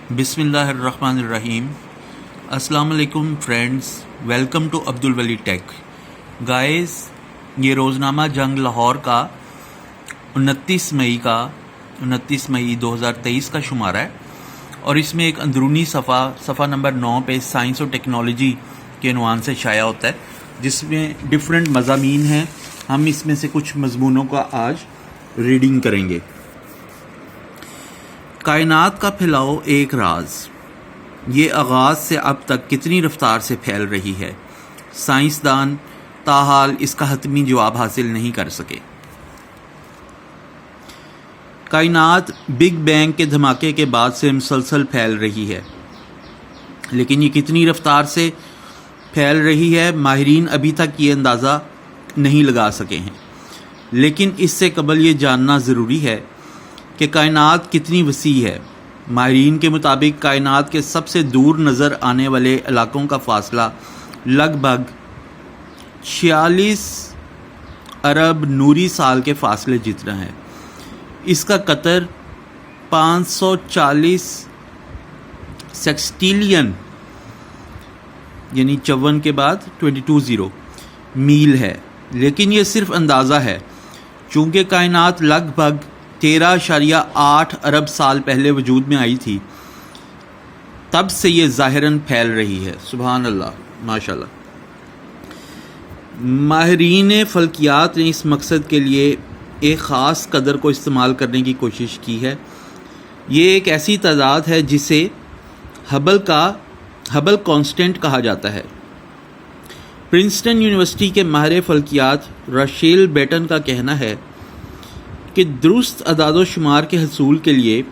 بسم اللہ الرحمن الرحیم۔ السلام علیکم friends, welcome to Abdul Wali tech guys. یہ روزنامہ جنگ لاہور کا 29 مئی 2023 کا شمارہ ہے، اور اس میں ایک اندرونی صفحہ نمبر 9 پہ سائنس اور ٹیکنالوجی کے عنوان سے شائع ہوتا ہے، جس میں ڈیفرنٹ مضامین ہیں۔ ہم اس میں سے کچھ مضمونوں کا آج ریڈنگ کریں گے۔ کائنات کا پھیلاؤ ایک راز، یہ آغاز سے اب تک کتنی رفتار سے پھیل رہی ہے، سائنسدان تاحال اس کا حتمی جواب حاصل نہیں کر سکے۔ کائنات بگ بینگ کے دھماکے کے بعد سے مسلسل پھیل رہی ہے، لیکن یہ کتنی رفتار سے پھیل رہی ہے ماہرین ابھی تک یہ اندازہ نہیں لگا سکے ہیں۔ لیکن اس سے قبل یہ جاننا ضروری ہے کہ کائنات کتنی وسیع ہے۔ ماہرین کے مطابق کائنات کے سب سے دور نظر آنے والے علاقوں کا فاصلہ لگ بھگ 46 ارب نوری سال کے فاصلے جتنا ہے۔ اس کا قطر 540 سیکسٹیلین یعنی 54 کے بعد 22 میل ہے، لیکن یہ صرف اندازہ ہے، چونکہ کائنات لگ بھگ 13.8 ارب سال پہلے وجود میں آئی تھی، تب سے یہ ظاہراً پھیل رہی ہے۔ سبحان اللہ، ماشاء اللہ۔ ماہرین فلکیات نے اس مقصد کے لیے ایک خاص قدر کو استعمال کرنے کی کوشش کی ہے۔ یہ ایک ایسی تعداد ہے جسے ہبل کانسٹنٹ کہا جاتا ہے۔ پرنسٹن یونیورسٹی کے ماہر فلکیات راشیل بیٹن کا کہنا ہے کہ درست اعداد و شمار کے حصول کے لیے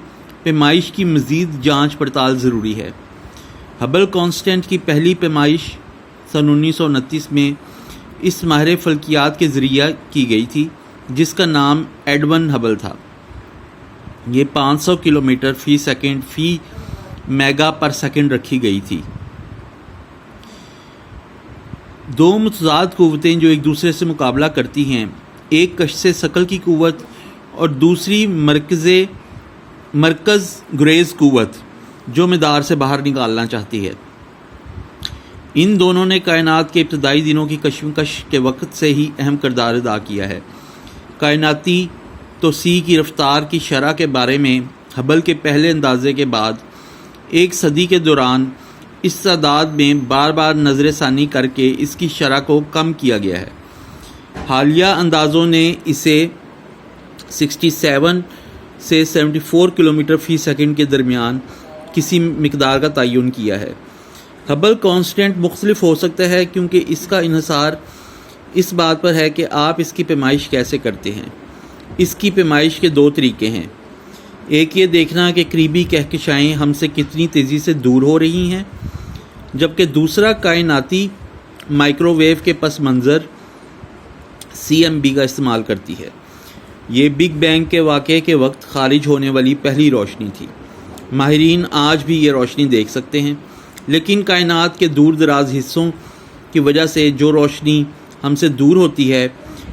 پیمائش کی مزید جانچ پڑتال ضروری ہے۔ ہبل کانسٹنٹ کی پہلی پیمائش سن 1929 میں اس ماہر فلکیات کے ذریعہ کی گئی تھی، جس کا نام ایڈون ہبل تھا۔ یہ 500 کلومیٹر فی سیکنڈ فی میگا پر سیکنڈ رکھی گئی تھی۔ دو متضاد قوتیں جو ایک دوسرے سے مقابلہ کرتی ہیں، ایک کشش ثقل کی قوت اور دوسری مرکز گریز قوت جو مدار سے باہر نکالنا چاہتی ہے، ان دونوں نے کائنات کے ابتدائی دنوں کی کشمکش کے وقت سے ہی اہم کردار ادا کیا ہے۔ کائناتی توسیع کی رفتار کی شرح کے بارے میں ہبل کے پہلے اندازے کے بعد ایک صدی کے دوران اس تعداد میں بار بار نظر ثانی کر کے اس کی شرح کو کم کیا گیا ہے۔ حالیہ اندازوں نے اسے 67 سے 74 کلومیٹر فی سیکنڈ کے درمیان کسی مقدار کا تعین کیا ہے۔ ہبل کانسٹنٹ مختلف ہو سکتا ہے کیونکہ اس کا انحصار اس بات پر ہے کہ آپ اس کی پیمائش کیسے کرتے ہیں۔ اس کی پیمائش کے دو طریقے ہیں، ایک یہ دیکھنا کہ قریبی کہکشائیں ہم سے کتنی تیزی سے دور ہو رہی ہیں، جبکہ دوسرا کائناتی مائکرو ویو کے پس منظر CMB کا استعمال کرتی ہے۔ یہ بگ بینگ کے واقعے کے وقت خارج ہونے والی پہلی روشنی تھی۔ ماہرین آج بھی یہ روشنی دیکھ سکتے ہیں، لیکن کائنات کے دور دراز حصوں کی وجہ سے جو روشنی ہم سے دور ہوتی ہے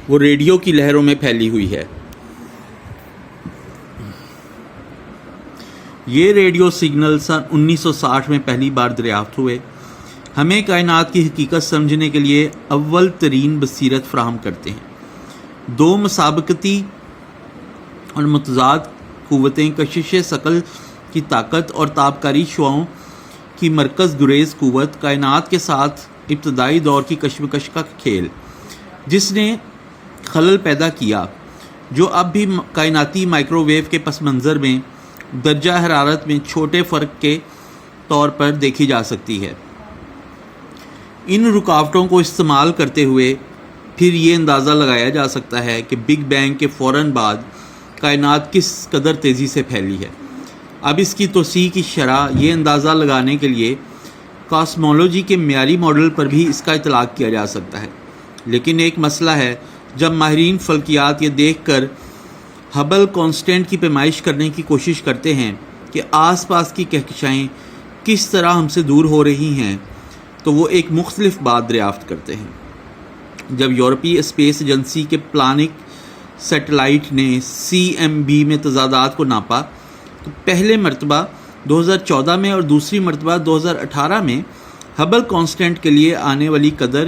وہ ریڈیو کی لہروں میں پھیلی ہوئی ہے۔ یہ ریڈیو سگنل سن 1960 میں پہلی بار دریافت ہوئے، ہمیں کائنات کی حقیقت سمجھنے کے لیے اول ترین بصیرت فراہم کرتے ہیں۔ دو مسابقتی اور متضاد قوتیں، کشش ثقل کی طاقت اور تابکاری شعاؤں کی مرکز گریز قوت، کائنات کے ساتھ ابتدائی دور کی کشمکش کا کھیل، جس نے خلل پیدا کیا، جو اب بھی کائناتی مائکرو ویو کے پس منظر میں درجہ حرارت میں چھوٹے فرق کے طور پر دیکھی جا سکتی ہے۔ ان رکاوٹوں کو استعمال کرتے ہوئے پھر یہ اندازہ لگایا جا سکتا ہے کہ بگ بینگ کے فوراً بعد کائنات کس قدر تیزی سے پھیلی ہے۔ اب اس کی توسیع کی شرح یہ اندازہ لگانے کے لیے کاسمولوجی کے معیاری ماڈل پر بھی اس کا اطلاق کیا جا سکتا ہے، لیکن ایک مسئلہ ہے، جب ماہرین فلکیات یہ دیکھ کر ہبل کانسٹنٹ کی پیمائش کرنے کی کوشش کرتے ہیں کہ آس پاس کی کہکشائیں کس طرح ہم سے دور ہو رہی ہیں، تو وہ ایک مختلف بات دریافت کرتے ہیں۔ جب یورپی اسپیس ایجنسی کے پلانک سیٹلائٹ نے CMB میں تضادات کو ناپا، تو پہلے مرتبہ 2014 میں اور دوسری مرتبہ 2018 میں ہبل کانسٹنٹ کے لیے آنے والی قدر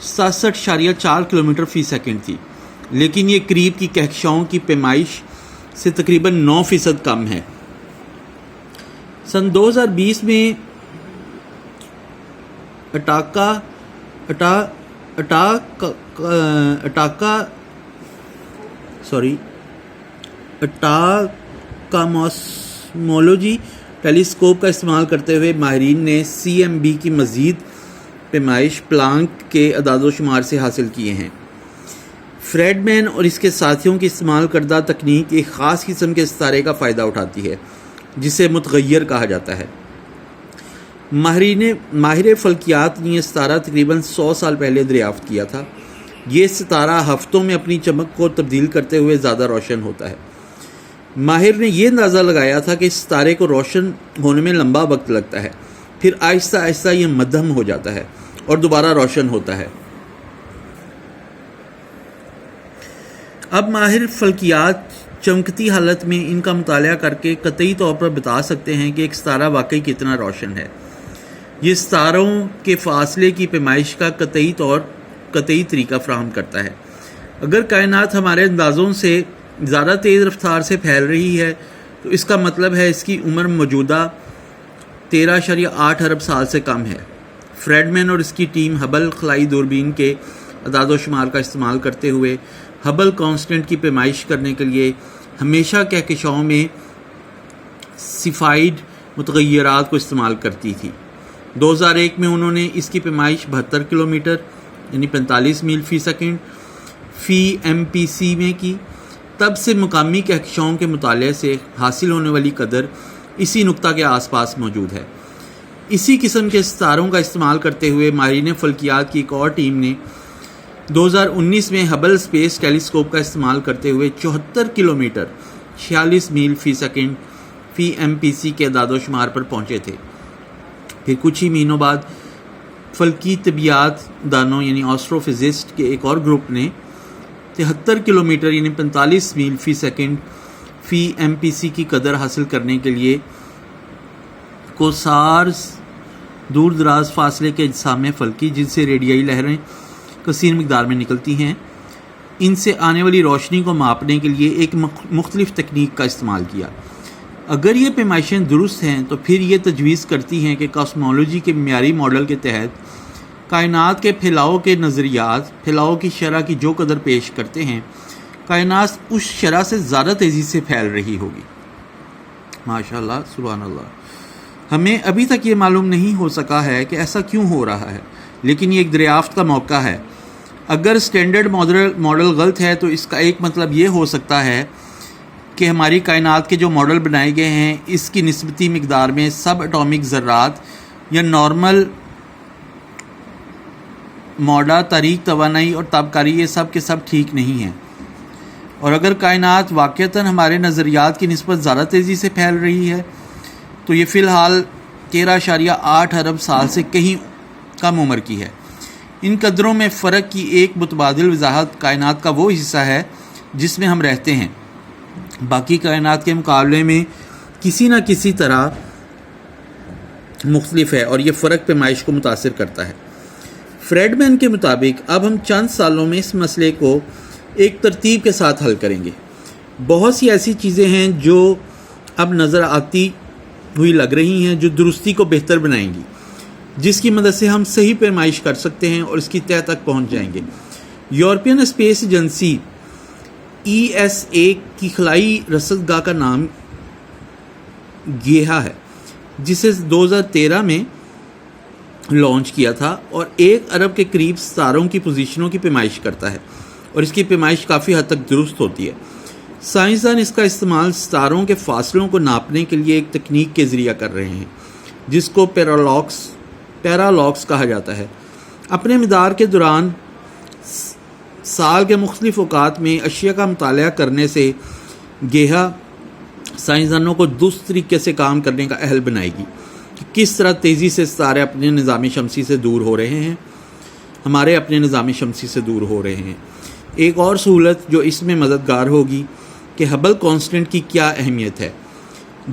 67.4 کلومیٹر فی سیکنڈ تھی، لیکن یہ قریب کی کہکشاؤں کی پیمائش سے تقریباً 9% کم ہے۔ سن 2020 میں اٹاکاماسمولوجی ٹیلیسکوپ کا استعمال کرتے ہوئے ماہرین نے CMB کی مزید پیمائش پلانک کے اعداد و شمار سے حاصل کیے ہیں۔ فریڈمین اور اس کے ساتھیوں کی استعمال کردہ تکنیک ایک خاص قسم کے ستارے کا فائدہ اٹھاتی ہے جسے متغیر کہا جاتا ہے۔ ماہر فلکیات نے یہ ستارہ تقریباً 100 سال پہلے دریافت کیا تھا۔ یہ ستارہ ہفتوں میں اپنی چمک کو تبدیل کرتے ہوئے زیادہ روشن ہوتا ہے۔ ماہر نے یہ اندازہ لگایا تھا کہ اس ستارے کو روشن ہونے میں لمبا وقت لگتا ہے، پھر آہستہ آہستہ یہ مدھم ہو جاتا ہے اور دوبارہ روشن ہوتا ہے۔ اب ماہر فلکیات چمکتی حالت میں ان کا مطالعہ کر کے قطعی طور پر بتا سکتے ہیں کہ ایک ستارہ واقعی کتنا روشن ہے۔ یہ ستاروں کے فاصلے کی پیمائش کا قطعی طریقہ فراہم کرتا ہے۔ اگر کائنات ہمارے اندازوں سے زیادہ تیز رفتار سے پھیل رہی ہے تو اس کا مطلب ہے اس کی عمر موجودہ 13.8 ارب سال سے کم ہے۔ فریڈمین اور اس کی ٹیم ہبل خلائی دوربین کے اعداد و شمار کا استعمال کرتے ہوئے ہبل کانسٹنٹ کی پیمائش کرنے کے لیے ہمیشہ کہکشاؤں میں سفائڈ متغیرات کو استعمال کرتی تھی۔ 2001 میں انہوں نے اس کی پیمائش 72 کلومیٹر یعنی 45 میل فی سیکنڈ فی MPC میں کی۔ تب سے مقامی کہکشاؤں کے مطالعے سے حاصل ہونے والی قدر اسی نقطہ کے آس پاس موجود ہے۔ اسی قسم کے ستاروں کا استعمال کرتے ہوئے ماہرین فلکیات کی ایک اور ٹیم نے 2019 میں ہبل اسپیس ٹیلیسکوپ کا استعمال کرتے ہوئے 74 کلومیٹر 46 میل فی سیکنڈ فی MPC کے اعداد و شمار پر پہنچے تھے۔ پھر کچھ ہی مہینوں بعد فلکی طبیعیات دانوں یعنی آسٹروفزسٹ کے ایک اور گروپ نے 73 کلومیٹر یعنی 45 میل فی سیکنڈ فی MPC کی قدر حاصل کرنے کے لیے کوسارز دور دراز فاصلے کے اجسام فلکی جن سے ریڈیائی لہریں کثیر مقدار میں نکلتی ہیں، ان سے آنے والی روشنی کو ماپنے کے لیے ایک مختلف تکنیک کا استعمال کیا۔ اگر یہ پیمائشیں درست ہیں تو پھر یہ تجویز کرتی ہیں کہ کاسمولوجی کے معیاری ماڈل کے تحت کائنات کے پھیلاؤ کے نظریات پھیلاؤ کی شرح کی جو قدر پیش کرتے ہیں، کائنات اس شرح سے زیادہ تیزی سے پھیل رہی ہوگی۔ ماشاءاللہ، سبحان اللہ۔ ہمیں ابھی تک یہ معلوم نہیں ہو سکا ہے کہ ایسا کیوں ہو رہا ہے، لیکن یہ ایک دریافت کا موقع ہے۔ اگر اسٹینڈرڈ ماڈل غلط ہے تو اس کا ایک مطلب یہ ہو سکتا ہے کہ ہماری کائنات کے جو ماڈل بنائے گئے ہیں اس کی نسبتی مقدار میں سب اٹامک ذرات یا نارمل ماڈا، تاریک توانائی اور تابکاری یہ سب کے سب ٹھیک نہیں ہیں۔ اور اگر کائنات واقعتاً ہمارے نظریات کی نسبت زیادہ تیزی سے پھیل رہی ہے تو یہ فی الحال 13.8 ارب سال سے کہیں کم عمر کی ہے۔ ان قدروں میں فرق کی ایک متبادل وضاحت کائنات کا وہ حصہ ہے جس میں ہم رہتے ہیں، باقی کائنات کے مقابلے میں کسی نہ کسی طرح مختلف ہے اور یہ فرق پیمائش کو متاثر کرتا ہے۔ فریڈمین کے مطابق اب ہم چند سالوں میں اس مسئلے کو ایک ترتیب کے ساتھ حل کریں گے۔ بہت سی ایسی چیزیں ہیں جو اب نظر آتی ہوئی لگ رہی ہیں جو درستی کو بہتر بنائیں گی، جس کی مدد سے ہم صحیح پیمائش کر سکتے ہیں اور اس کی تہہ تک پہنچ جائیں گے۔ یورپین اسپیس ایجنسی ESA کی خلائی رصدگاہ کا نام گیہا ہے، جسے 2013 میں لانچ کیا تھا اور 1 ارب کے قریب ستاروں کی پوزیشنوں کی پیمائش کرتا ہے اور اس کی پیمائش کافی حد تک درست ہوتی ہے۔ سائنسدان اس کا استعمال ستاروں کے فاصلوں کو ناپنے کے لیے ایک تکنیک کے ذریعہ کر رہے ہیں جس کو پیرالاکس کہا جاتا ہے۔ اپنے مدار کے دوران سال کے مختلف اوقات میں اشیاء کا مطالعہ کرنے سے گیہا سائنسدانوں کو درست طریقے سے کام کرنے کا اہل بنائے گی کہ کس طرح تیزی سے ستارے اپنے نظام شمسی سے دور ہو رہے ہیں، ہمارے اپنے نظام شمسی سے دور ہو رہے ہیں۔ ایک اور سہولت جو اس میں مددگار ہوگی کہ ہبل کانسٹنٹ کی کیا اہمیت ہے۔